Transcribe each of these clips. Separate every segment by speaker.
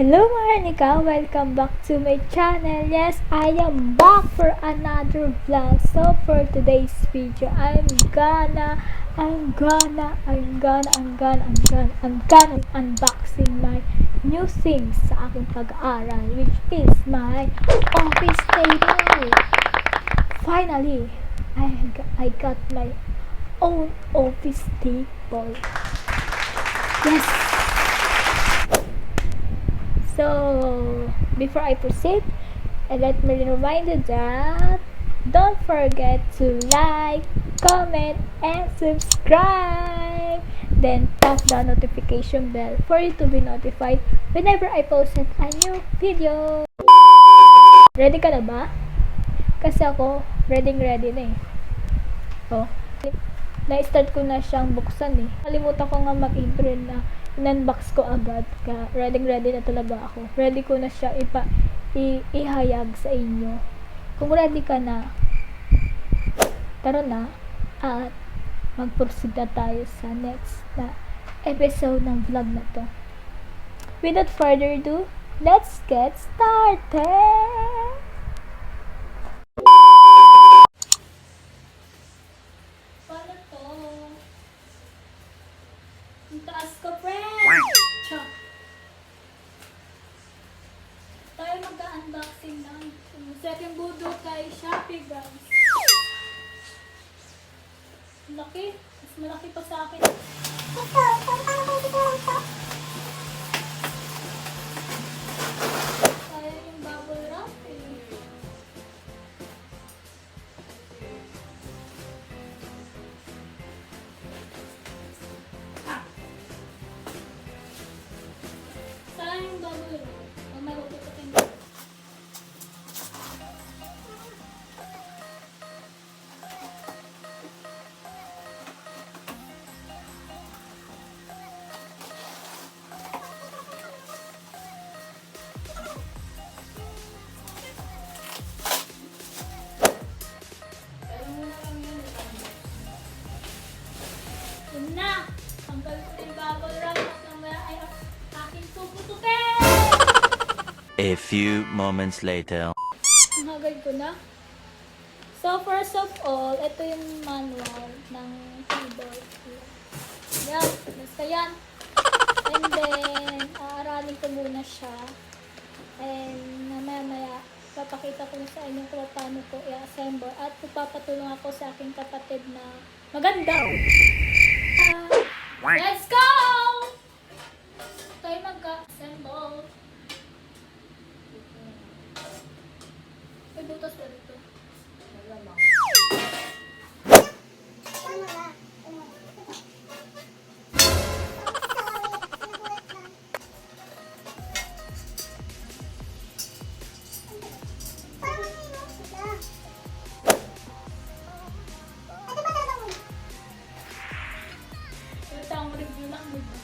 Speaker 1: Hello Maharlika! Welcome back to my channel. Yes, I am back for another vlog. So for today's video, I'm gonna unboxing my new things sa aking pag-aaral, which is my office table. Finally, I got my own office table. Yes! So, before I proceed, let me remind you that don't forget to like, comment, and subscribe. Then, tap the notification bell for you to be notified whenever I post a new video. Ready ka na ba? Kasi ako, ready na eh. Oh, na-start ko na siyang buksan eh. Kalimutan ko nga mag-intro na in-unbox ko agad. Kaya ready na talaga ako. Ready ko na siya ihayag sa inyo. Kung ready ka na, tara na at mag-proceed na tayo sa next na episode ng vlog na to. Without further ado, let's get started! Paano to? Ang taas ko, friend! Chok! Tayo mag-unboxing ng second budo kay Shopee, guys. Laki. Mas malaki pa sa akin. Kaya yung bubble wrap eh. Saan yung bubble wrap? Ang malututin ko. Yun na! Tanggal ko yung bubble wrap at mamaya ay aking puputukin!
Speaker 2: A few moments later.
Speaker 1: Hagad ko na. So, first of all, ito yung manual ng keyboard. Yan, basta yan. And then, aaralin ko muna siya. And mamaya, papakita ko na sa inyo kung paano ko i-assemble. At papatulong ako sa aking kapatid na maganda. Let's go! Tayo mag-assemble. May butas ba dito? Ito ang review lang dito.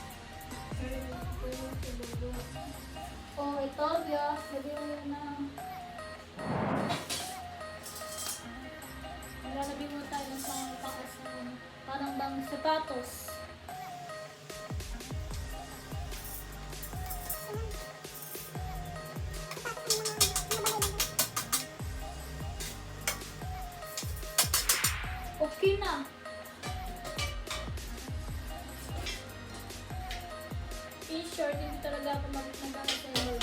Speaker 1: Oh, ito, Dios. Sabi mo na. Naglalagay mo tayo ng pangataas ng parang bang sapatos. Okay na. T-shirt, hindi talaga ako mag-nagamit sa iyo.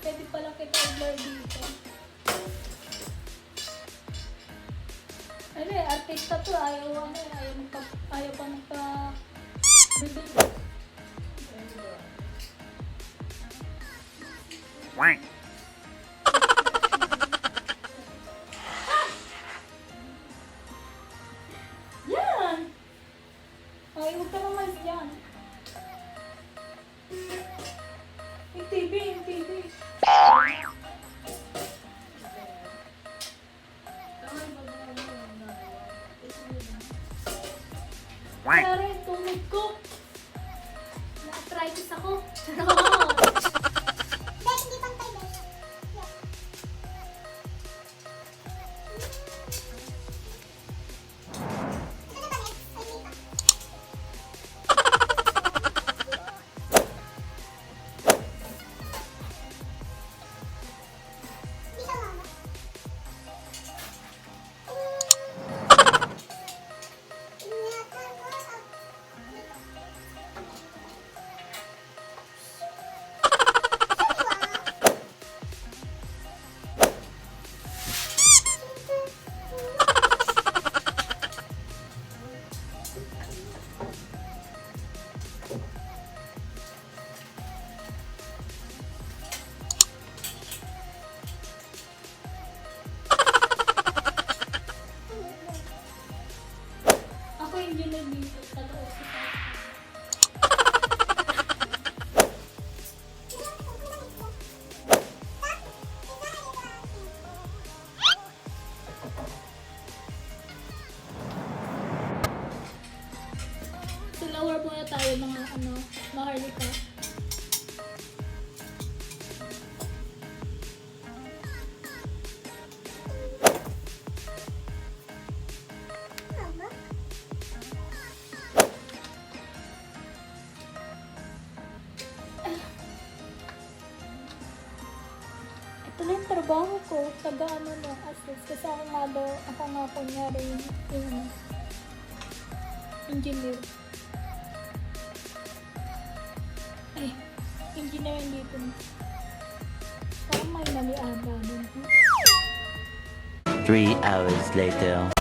Speaker 1: Pwede pala kita i-blur dito. Ano eh, artista to, ayaw pa magpa-bibig. Yan! Ay, huwag ka naman yan. Yung TV. Kaya rin, tulog ko. Ito lang yung trabaho ko, taga ano no, assist. Kasi ako nga kunyari yung engineer. Ay, engineer dito. Parang may mali ata dun.
Speaker 2: 3 hours later.